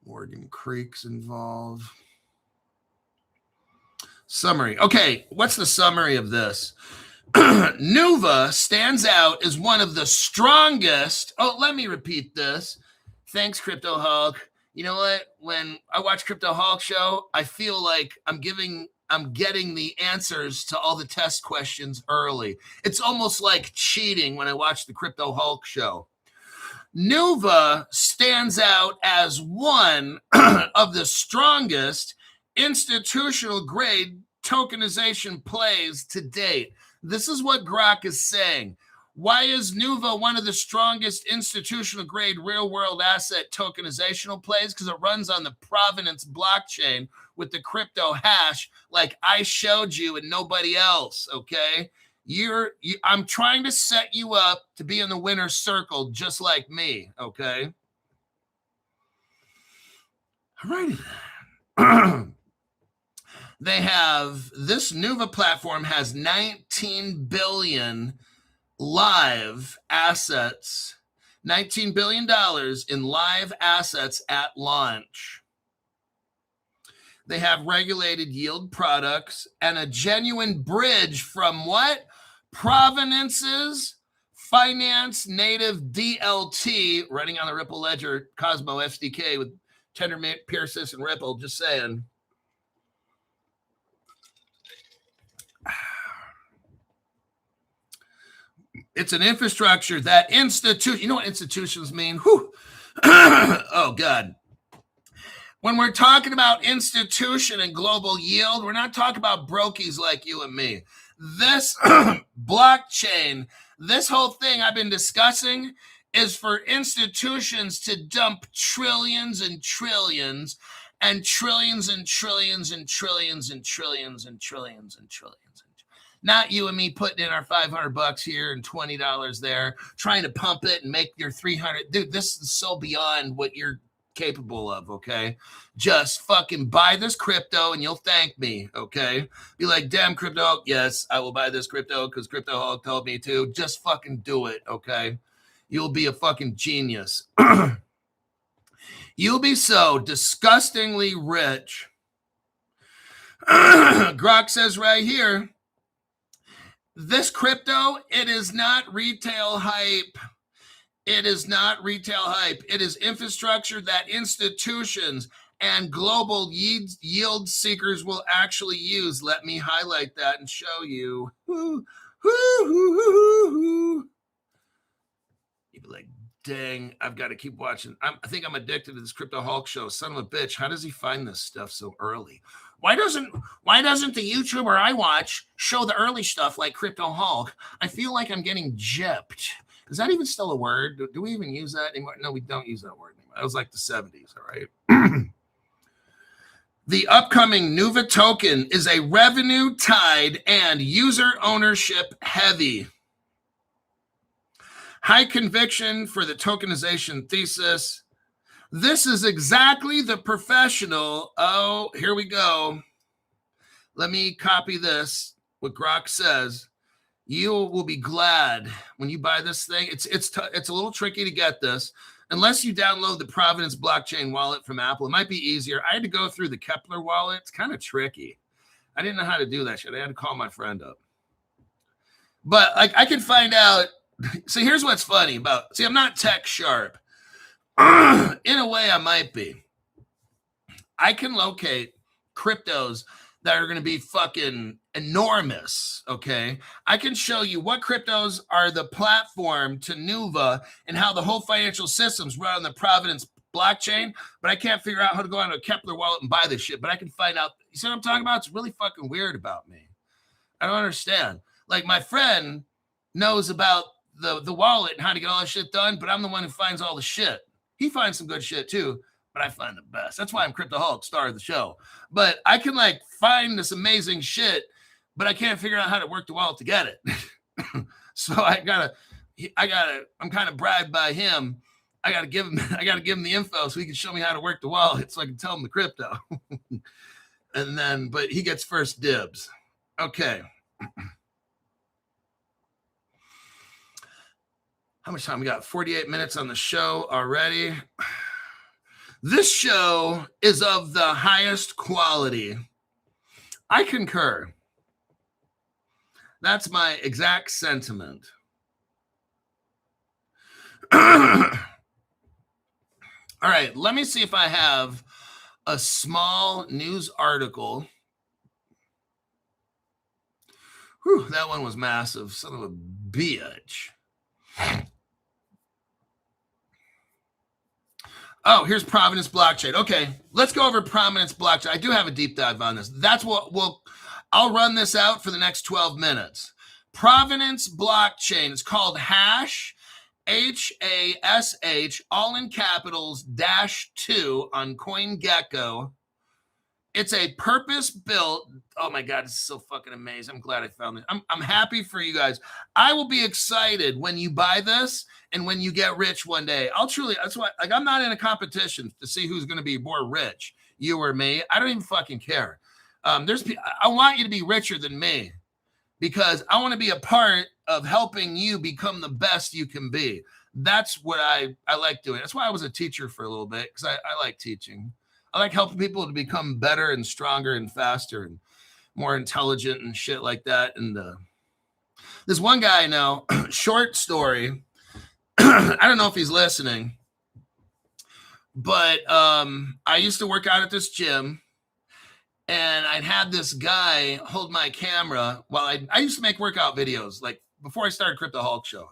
Morgan Creek's involved. Summary. Okay, what's the summary of this? Nuva stands out as one of the strongest. Oh, let me repeat this. Thanks, Crypto Hulk. You know what? When I watch Crypto Hulk show, I feel like I'm getting the answers to all the test questions early. It's almost like cheating when I watch the Crypto Hulk show. Nuva stands out as one of the strongest institutional grade tokenization plays to date. This is what Grok is saying. Why is Nuva one of the strongest institutional grade real world asset tokenizational plays? Because it runs on the Providence blockchain with the crypto hash like I showed you and nobody else, okay? I'm trying to set you up to be in the winner's circle just like me, okay? All righty. They have, this Nuva platform has 19 billion live assets, $19 billion in live assets at launch. They have regulated yield products and a genuine bridge from what? Provenance's finance native DLT running on the Ripple Ledger Cosmo SDK with Tender Pierces and Ripple. Just saying. It's an infrastructure that institution. You know what institutions mean? Whew. Oh, God. When we're talking about institution and global yield, we're not talking about brokies like you and me. This blockchain, this whole thing I've been discussing is for institutions to dump trillions and trillions and trillions and trillions and trillions and trillions and trillions and trillions. Not you and me putting in our $500 here and $20 there, trying to pump it and make your 300. Dude, this is so beyond what you're capable of, okay? Just fucking buy this crypto and you'll thank me, okay? Be like, damn, crypto, yes, I will buy this crypto because Crypto Hulk told me to. Just fucking do it, okay? You'll be a fucking genius. You'll be so disgustingly rich. Grok says right here, this crypto, it is not retail hype. It is not retail hype. It is infrastructure that institutions and global yield seekers will actually use. Let me highlight that and show you. You'd be like, dang, I've got to keep watching. I think I'm addicted to this Crypto Hulk show. Son of a bitch, how does he find this stuff so early? Why doesn't the YouTuber I watch show the early stuff like Crypto Hulk? I feel like I'm getting gypped. Is that even still a word? Do we even use that anymore? No, we don't use that word anymore. That was like the 70s, all right? The upcoming Nuva token is a revenue tied and user ownership heavy. High conviction for the tokenization thesis. This is exactly the professional. Oh, here we go. Let me copy this. What Grok says. You will be glad when you buy this thing. It's a little tricky to get this. Unless you download the Providence blockchain wallet from Apple, it might be easier. I had to go through the Kepler wallet. It's kind of tricky. I didn't know how to do that shit. I had to call my friend up. But like I can find out. So here's what's funny about. See, I'm not tech sharp. In a way, I might be. I can locate cryptos that are going to be fucking enormous, okay? I can show you what cryptos are the platform to Nuva and how the whole financial systems run on the Providence blockchain, but I can't figure out how to go onto a Kepler wallet and buy this shit, but I can find out. You see what I'm talking about? It's really fucking weird about me. I don't understand. Like, my friend knows about the wallet and how to get all that shit done, but I'm the one who finds all the shit. He finds some good shit too, but I find the best. That's why I'm Crypto Hulk, star of the show. But I can like find this amazing shit, but I can't figure out how to work the wallet to get it. So I'm kind of bribed by him. I gotta give him the info so he can show me how to work the wallet so I can tell him the crypto. And then, but he gets first dibs. Okay. How much time we got? 48 minutes on the show already. This show is of the highest quality. I concur. That's my exact sentiment. All right, let me see if I have a small news article. Whew, that one was massive. Son of a bitch. Oh, here's Providence blockchain. Okay, let's go over Providence blockchain. I do have a deep dive on this. That's what I'll run this out for the next 12 minutes. Providence blockchain is called hash, HASH, all in capitals, -2 on CoinGecko. It's a purpose-built. Oh my God, it's so fucking amazing. I'm glad I found it. I'm happy for you guys. I will be excited when you buy this and when you get rich one day. That's why, like, I'm not in a competition to see who's going to be more rich, you or me. I don't even fucking care. I want you to be richer than me because I want to be a part of helping you become the best you can be. That's what I like doing. That's why I was a teacher for a little bit because I like teaching. I like helping people to become better and stronger and faster and more intelligent and shit like that. And this one guy I know, short story, I don't know if he's listening, but I used to work out at this gym, and I'd had this guy hold my camera while I used to make workout videos, like before I started Crypto Hulk Show,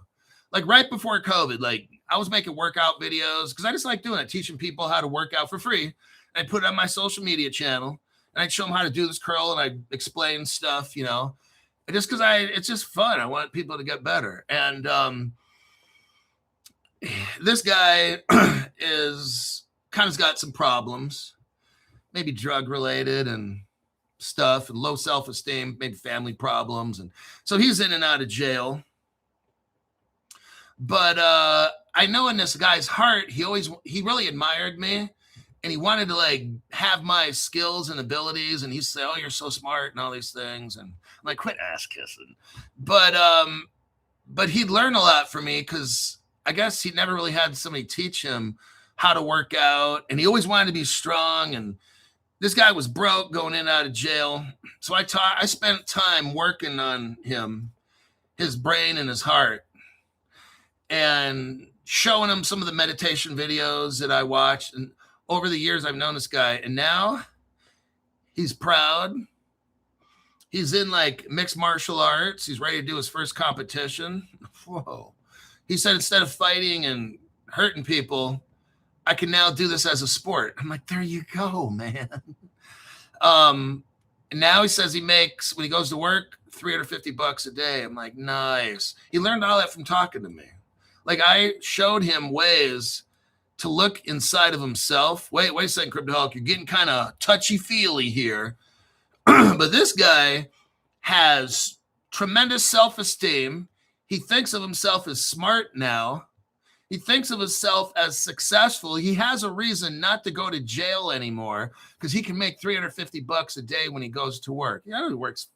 like right before COVID. Like I was making workout videos because I just like doing it, teaching people how to work out for free. And I'd put it on my social media channel, and I'd show them how to do this curl, and I'd explain stuff, you know, just because it's just fun. I want people to get better. And this guy is kind of got some problems, maybe drug related and stuff, and low self-esteem, maybe family problems. And so he's in and out of jail. But I know in this guy's heart, he really admired me, and he wanted to like have my skills and abilities. And he'd say, "Oh, you're so smart," and all these things. And I'm like, quit ass kissing. But he'd learn a lot from me because I guess he never really had somebody teach him how to work out, and he always wanted to be strong. And this guy was broke, going in and out of jail. So I spent time working on him, his brain and his heart, and showing him some of the meditation videos that I watched. And over the years, I've known this guy, and now he's proud. He's in like mixed martial arts. He's ready to do his first competition. Whoa. He said, instead of fighting and hurting people, I can now do this as a sport. I'm like, there you go, man. And now he says he makes, when he goes to work, $350 a day. I'm like, nice. He learned all that from talking to me. Like I showed him ways to look inside of himself. Wait a second, Crypto Hulk, you're getting kind of touchy-feely here. But this guy has tremendous self-esteem. He thinks of himself as smart now. He thinks of himself as successful. He has a reason not to go to jail anymore because he can make $350 a day when he goes to work. You know, he works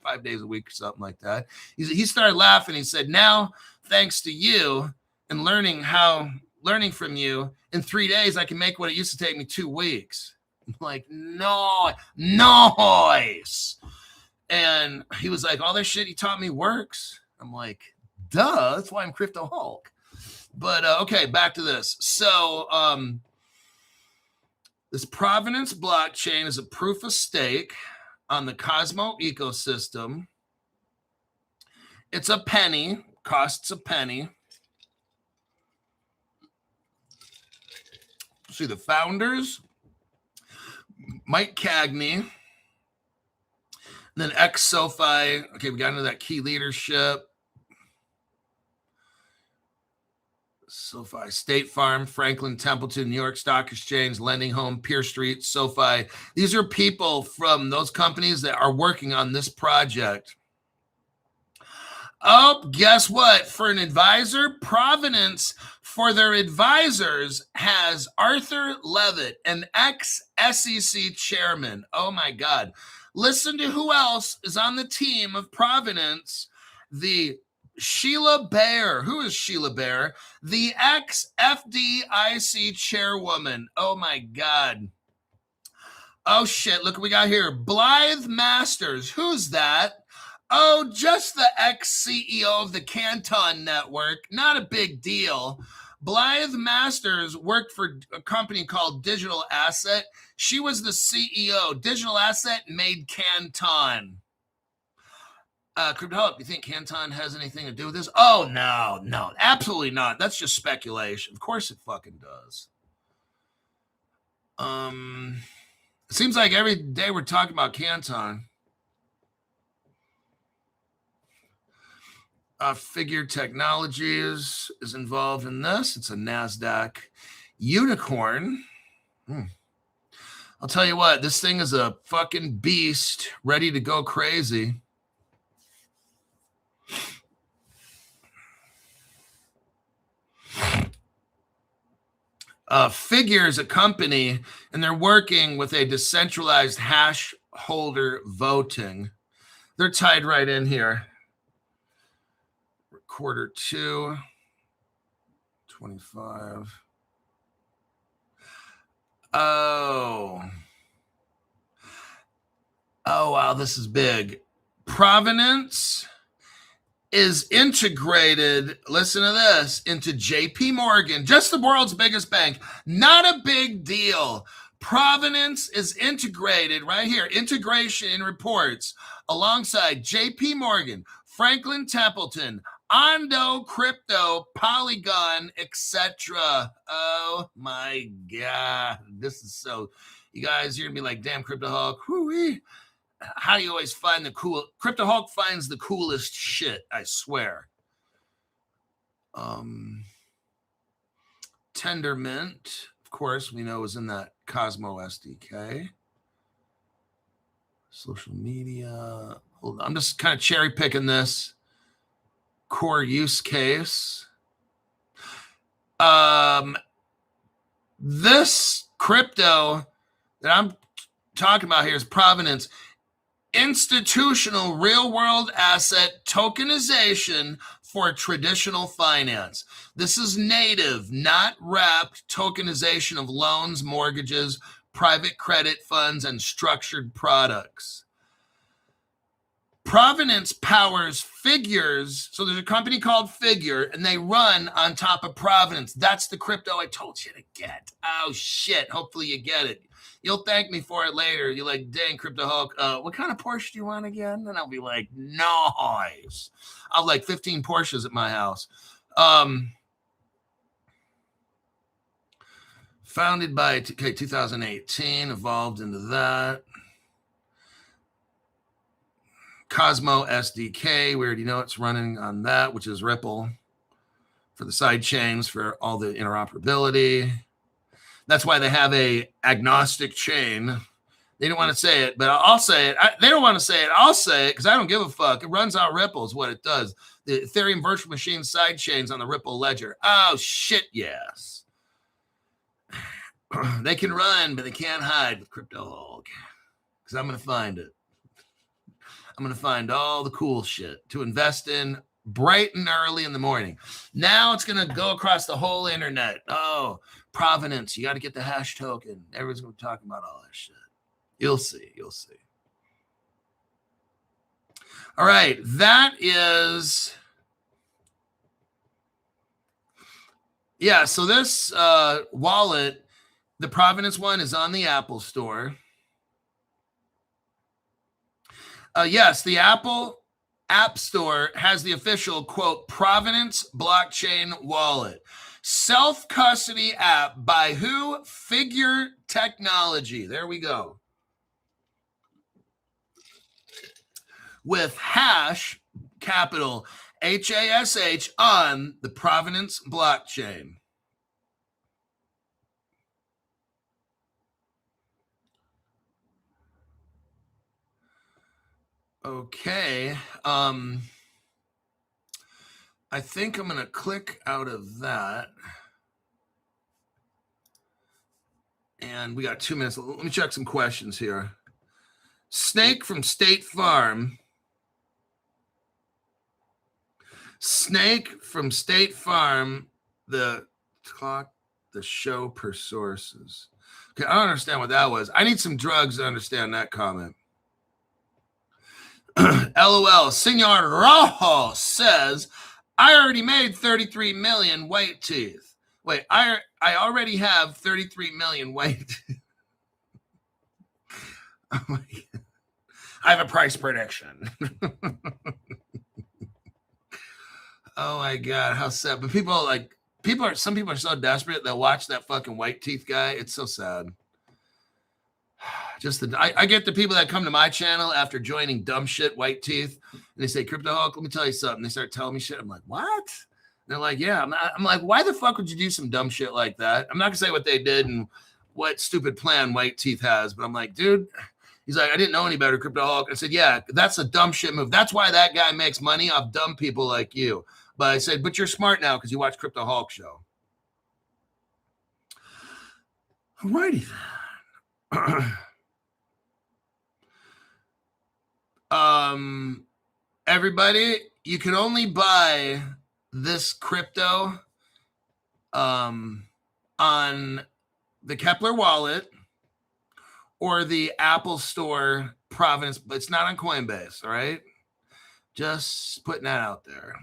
5 days a week or something like that. He started laughing. He said, now, thanks to you and learning from you, in 3 days, I can make what it used to take me 2 weeks. I'm like, no, nice. And he was like, all that shit he taught me works. I'm like, duh, that's why I'm Crypto Hulk. But okay, back to this. So this Providence blockchain is a proof of stake on the Cosmo ecosystem. It's a penny, costs a penny. See the founders, Mike Cagney, then ex-SoFi. Okay, we got into that key leadership. SoFi, State Farm, Franklin Templeton, New York Stock Exchange, Lending Home, Pier Street, SoFi. These are people from those companies that are working on this project. Oh, guess what? For an advisor, Providence, for their advisors, has Arthur Levitt, an ex-SEC chairman. Oh, my God. Listen to who else is on the team of Providence. The Sheila Bair. Who is Sheila Bair? The ex-FDIC chairwoman. Oh, my God. Oh, shit. Look what we got here. Blythe Masters. Who's that? Oh, just the ex-CEO of the Canton Network. Not a big deal. Blythe Masters worked for a company called Digital Asset. She was the CEO. Digital Asset made Canton. Crypto Hulk, you think Canton has anything to do with this? Oh, no, absolutely not. That's just speculation. Of course it fucking does. It seems like every day we're talking about Canton. Figure Technologies is involved in this. It's a NASDAQ unicorn. I'll tell you what, this thing is a fucking beast ready to go crazy. Figure is a company, and they're working with a decentralized hash holder voting. They're tied right in here. Q2, 25. Oh, wow, this is big. Providence is integrated, listen to this, into JP Morgan, just the world's biggest bank. Not a big deal. Providence is integrated right here, integration in reports, alongside JP Morgan, Franklin Templeton, Ondo, Crypto, Polygon, etc. Oh my God. This is so, you guys, you're gonna be like, damn, Crypto Hulk, whoo-wee. How do you always find the cool? Crypto Hulk finds the coolest shit, I swear. Tendermint, of course, we know is in that Cosmo SDK. Social media. Hold on. I'm just kind of cherry picking this core use case. This crypto that I'm talking about here is Providence. Institutional real-world asset tokenization for traditional finance. This is native, not wrapped tokenization of loans, mortgages, private credit funds, and structured products. Providence powers Figures. So there's a company called Figure, and they run on top of Providence. That's the crypto I told you to get. Oh, shit. Hopefully you get it. You'll thank me for it later. You're like, dang, Crypto Hulk, what kind of Porsche do you want again? And I'll be like, nice. I'll have like 15 Porsches at my house. Founded by 2018, evolved into that. Cosmo SDK, we already know it's running on that, which is Ripple for the side chains for all the interoperability. That's why they have a agnostic chain. They don't want to say it, but I'll say it. They don't want to say it. I'll say it because I don't give a fuck. It runs on Ripple is what it does. The Ethereum virtual machine side chains on the Ripple ledger. Oh, shit, yes. They can run, but they can't hide with Crypto Hulk because I'm going to find it. I'm going to find all the cool shit to invest in bright and early in the morning. Now it's going to go across the whole internet. Oh, Providence, you got to get the hash token. Everyone's going to be talking about all that shit. You'll see. You'll see. All right. That is... Yeah, so this wallet, the Providence one, is on the Apple Store. Yes, the Apple App Store has the official, quote, Providence blockchain wallet. Self-custody app by who? Figure Technology. There we go. With hash, capital HASH, on the Providence blockchain. Okay. I think I'm going to click out of that. And we got 2 minutes. Let me check some questions here. Snake from State Farm. Snake from State Farm. The clock, the show per sources. Okay, I don't understand what that was. I need some drugs to understand that comment. LOL. Senor Rojo says, I already made 33 million white teeth. Wait, I already have 33 million white teeth. Oh my God. I have a price prediction. Oh my God, how sad. But some people are so desperate they'll watch that fucking white teeth guy. It's so sad. I get the people that come to my channel after joining dumb shit white teeth, and they say, Crypto Hulk, let me tell you something. They start telling me shit. I'm like, what? And they're like, yeah. I'm like, why the fuck would you do some dumb shit like that? I'm not gonna say what they did and what stupid plan white teeth has, but I'm like, dude. He's like, I didn't know any better, Crypto Hulk. I said, yeah, that's a dumb shit move. That's why that guy makes money off dumb people like you. But I said, but you're smart now because you watch Crypto Hulk show. Alrighty then. Everybody, you can only buy this crypto on the Kepler wallet or the Apple Store Providence, but it's not on Coinbase, all right? Just putting that out there.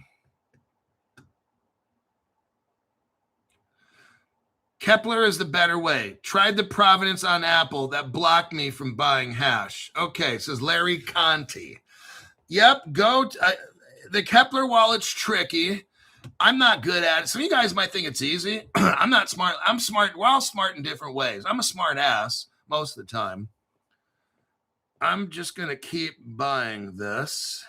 Kepler is the better way. Tried the Providence on Apple. That blocked me from buying hash. Okay, says Larry Conti. Yep, the Kepler wallet's tricky. I'm not good at it. Some of you guys might think it's easy. I'm not smart. I'm smart. We're all smart in different ways. I'm a smart ass most of the time. I'm just going to keep buying this.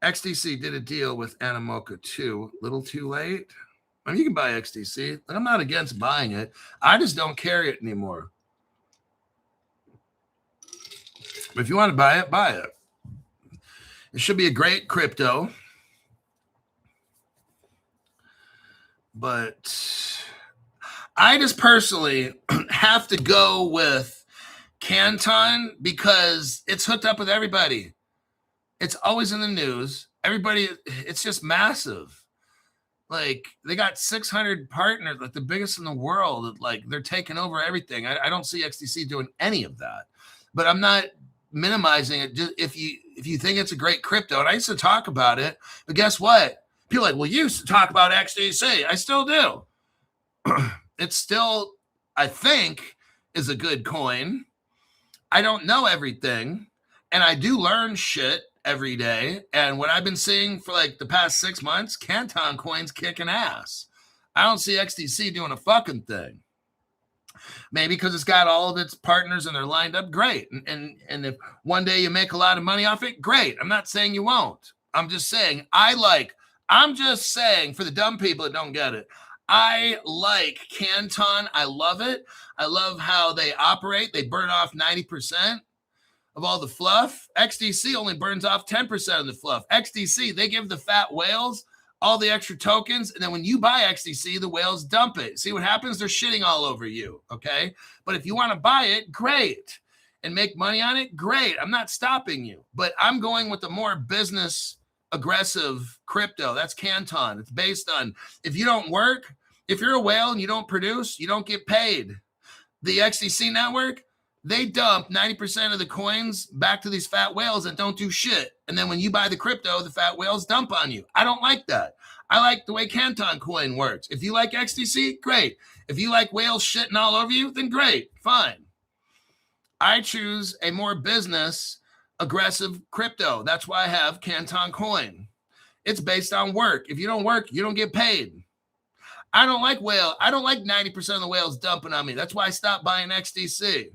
XDC did a deal with Animoca too. Little too late. I mean, you can buy XDC. I'm not against buying it. I just don't carry it anymore. But if you want to buy it, buy it. It should be a great crypto. But I just personally have to go with Canton because it's hooked up with everybody. It's always in the news. Everybody, it's just massive. Like, they got 600 partners, like the biggest in the world. Like, they're taking over everything. I don't see XDC doing any of that. But I'm not minimizing it. Just if you think it's a great crypto, and I used to talk about it, but guess what? People are like, well, you used to talk about XDC. I still do. It's still, I think, is a good coin. I don't know everything, and I do learn shit every day. And what I've been seeing for like the past 6 months, Canton coin's kicking ass. I don't see XDC doing a fucking thing. Maybe because it's got all of its partners and they're lined up, great. And if one day you make a lot of money off it, great. I'm not saying you won't. I'm just saying I'm just saying for the dumb people that don't get it, I like Canton. I love it. I love how they operate. They burn off 90% of all the fluff. XDC only burns off 10% of the fluff. XDC, they give the fat whales all the extra tokens, and then when you buy XDC, the whales dump it. See what happens? They're shitting all over you, okay? But if you want to buy it, great. And make money on it, great. I'm not stopping you. But I'm going with the more business aggressive crypto. That's Canton. It's based on, if you don't work, if you're a whale and you don't produce, you don't get paid. The XDC network, they dump 90% of the coins back to these fat whales that don't do shit. And then when you buy the crypto, the fat whales dump on you. I don't like that. I like the way Canton coin works. If you like XDC, great. If you like whales shitting all over you, then great, fine. I choose a more business aggressive crypto. That's why I have Canton coin. It's based on work. If you don't work, you don't get paid. I don't like 90% of the whales dumping on me. That's why I stopped buying XDC.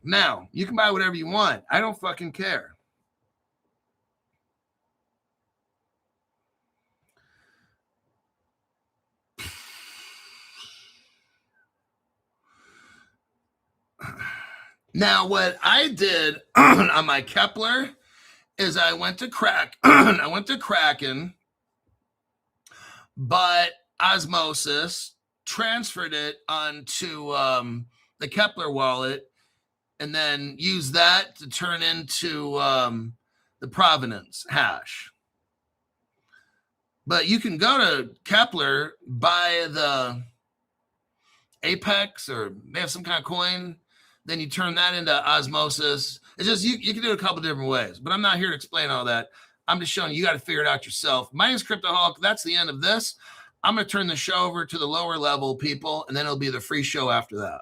Now, you can buy whatever you want. I don't fucking care. Now, what I did on my Kepler is I went to Kraken, but osmosis, transferred it onto the Kepler wallet, and then use that to turn into the Providence hash. But you can go to Kepler, buy the Apex, or they have some kind of coin, then you turn that into osmosis. It's just, you can do it a couple different ways, but I'm not here to explain all that. I'm just showing you got to figure it out yourself. My name is Cryptoholic. That's the end of this. I'm going to turn the show over to the lower level people, and then it'll be the free show after that.